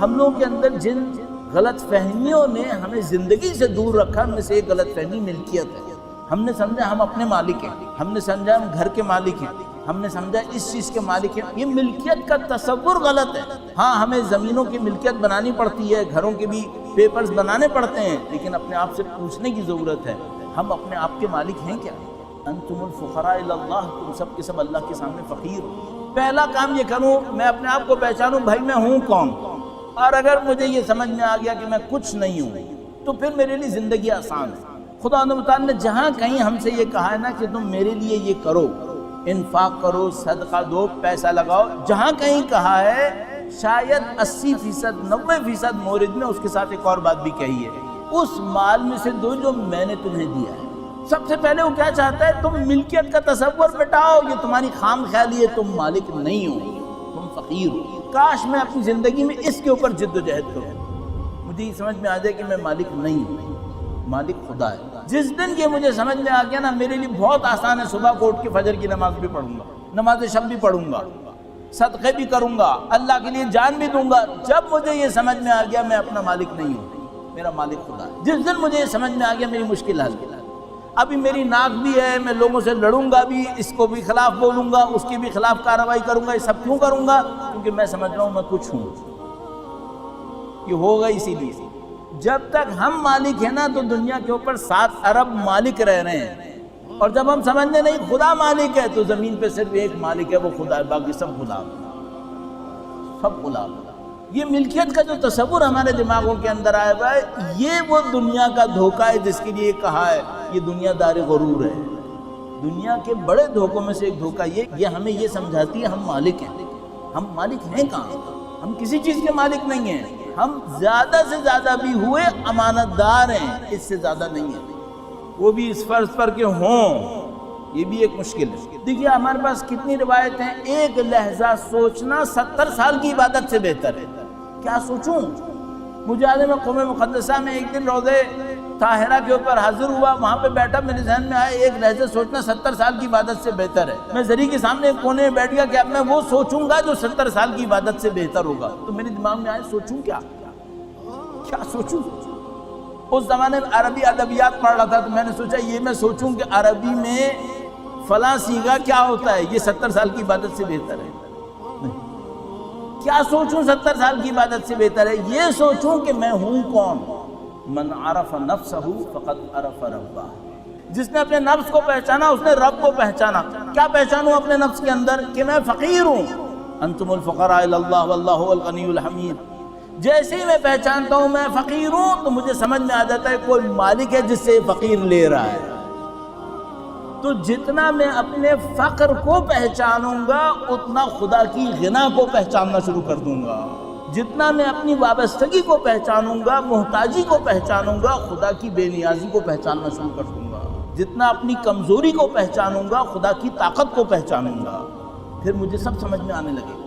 ہم لوگوں کے اندر جن غلط فہمیوں نے ہمیں زندگی سے دور رکھا، ان میں سے ایک غلط فہمی ملکیت ہے۔ ہم نے سمجھا ہم اپنے مالک ہیں، ہم نے سمجھا ہم گھر کے مالک ہیں، ہم نے سمجھا اس چیز کے مالک ہیں۔ یہ ملکیت کا تصور غلط ہے۔ ہاں ہمیں زمینوں کی ملکیت بنانی پڑتی ہے، گھروں کے بھی پیپرز بنانے پڑتے ہیں، لیکن اپنے آپ سے پوچھنے کی ضرورت ہے ہم اپنے آپ کے مالک ہیں کیا؟ انتم الفقراء الی اللہ، تم سب کے سب اللہ کے سامنے فقیر ہو۔ پہلا کام یہ کروں میں اپنے آپ کو پہچانوں، بھائی میں ہوں کون، اور اگر مجھے یہ سمجھ میں آ گیا کہ میں کچھ نہیں ہوں تو پھر میرے لیے زندگی آسان ہے۔ خدا متعال نے جہاں کہیں ہم سے یہ کہا ہے نا کہ تم میرے لیے یہ کرو، انفاق کرو، صدقہ دو، پیسہ لگاؤ، جہاں کہیں کہا ہے شاید 80%، 90% مورد میں اس کے ساتھ ایک اور بات بھی کہی ہے، اس مال میں سے دو جو میں نے تمہیں دیا ہے۔ سب سے پہلے وہ کیا چاہتا ہے؟ تم ملکیت کا تصور مٹاؤ، یہ تمہاری خام خیالی ہے، تم مالک نہیں ہو، تم فقیر ہو۔ کاش میں اپنی زندگی میں اس کے اوپر جد و جہد کروں، مجھے یہ سمجھ میں آ جائے کہ میں مالک نہیں ہوں، مالک خدا ہے۔ جس دن یہ مجھے سمجھ میں آ گیا نا، میرے لیے بہت آسان ہے، صبح کو اٹھ کے فجر کی نماز بھی پڑھوں گا، نماز شب بھی پڑھوں گا، صدقے بھی کروں گا، اللہ کے لیے جان بھی دوں گا۔ جب مجھے یہ سمجھ میں آ گیا میں اپنا مالک نہیں ہوں، میرا مالک خدا ہے، جس دن مجھے یہ سمجھ میں آ گیا میری مشکل حل ہے۔ ابھی میری ناک بھی ہے، میں لوگوں سے لڑوں گا بھی، اس کو بھی خلاف بولوں گا، اس کے بھی خلاف کارروائی کروں گا، یہ سب کیوں کروں گا؟ کیونکہ میں سمجھ رہا ہوں میں کچھ ہوں، یہ ہوگا اسی لیے۔ جب تک ہم مالک ہیں نا تو دنیا کے اوپر 7 ارب مالک رہ رہے ہیں، اور جب ہم سمجھنے نہیں خدا مالک ہے تو زمین پہ صرف ایک مالک ہے، وہ خدا ہے، باقی سب غلام، سب غلام۔ یہ ملکیت کا جو تصور ہمارے دماغوں کے اندر آیا ہوا ہے، یہ وہ دنیا کا دھوکہ ہے جس کے لیے کہا ہے یہ دنیا دار غرور ہے۔ دنیا کے بڑے دھوکوں میں سے ایک دھوکہ یہ ہمیں یہ سمجھاتی ہے ہم مالک ہیں۔ ہم مالک ہیں کہاں؟ ہم کسی چیز کے مالک نہیں ہیں، ہم زیادہ سے زیادہ بھی ہوئے امانت دار ہیں، اس سے زیادہ نہیں ہیں، وہ بھی اس فرض پر کہ ہوں، یہ بھی ایک مشکل ہے۔ دیکھیے ہمارے پاس کتنی روایت ہیں، ایک لہجہ سوچنا 70 سال کی عبادت سے بہتر ہے۔ کیا سوچوں؟ مجھے یاد ہے میں قوم مقدسہ میں ایک دن روضے طاہرہ کے اوپر حاضر ہوا، وہاں پہ بیٹھا، میرے ذہن میں آیا ایک لہجہ سوچنا 70 سال کی عبادت سے بہتر ہے۔ میں زری کے سامنے ایک کونے میں بیٹھ گیا کہ اب میں وہ سوچوں گا جو 70 سال کی عبادت سے بہتر ہوگا۔ تو میرے دماغ میں آیا سوچوں کیا سوچوں؟ اس زمانے میں عربی ادبیات پڑھ رہا تھا تو میں نے سوچا یہ میں سوچوں کہ عربی میں فلاں صیغہ کیا ہوتا ہے، یہ 70 سال کی عبادت سے بہتر ہے۔ کیا سوچوں 70 سال کی عبادت سے بہتر ہے؟ یہ سوچوں کہ میں ہوں کون۔ من عرف نفسہ فقد عرف ربہ، جس نے اپنے نفس کو پہچانا اس نے رب کو پہچانا۔ کیا پہچانوں اپنے نفس کے اندر؟ کہ میں فقیر ہوں۔ انتم الفقراء الی اللہ واللہ هو الغنی الحمید۔ جیسے ہی میں پہچانتا ہوں میں فقیر ہوں تو مجھے سمجھ میں آ جاتا ہے کوئی مالک ہے جس سے فقیر لے رہا ہے۔ تو جتنا میں اپنے فقر کو پہچانوں گا اتنا خدا کی غنا کو پہچاننا شروع کر دوں گا۔ جتنا میں اپنی وابستگی کو پہچانوں گا، محتاجی کو پہچانوں گا، خدا کی بے نیازی کو پہچاننا شروع کر دوں گا۔ جتنا اپنی کمزوری کو پہچانوں گا، خدا کی طاقت کو پہچانوں گا، پھر مجھے سب سمجھ میں آنے لگے گا۔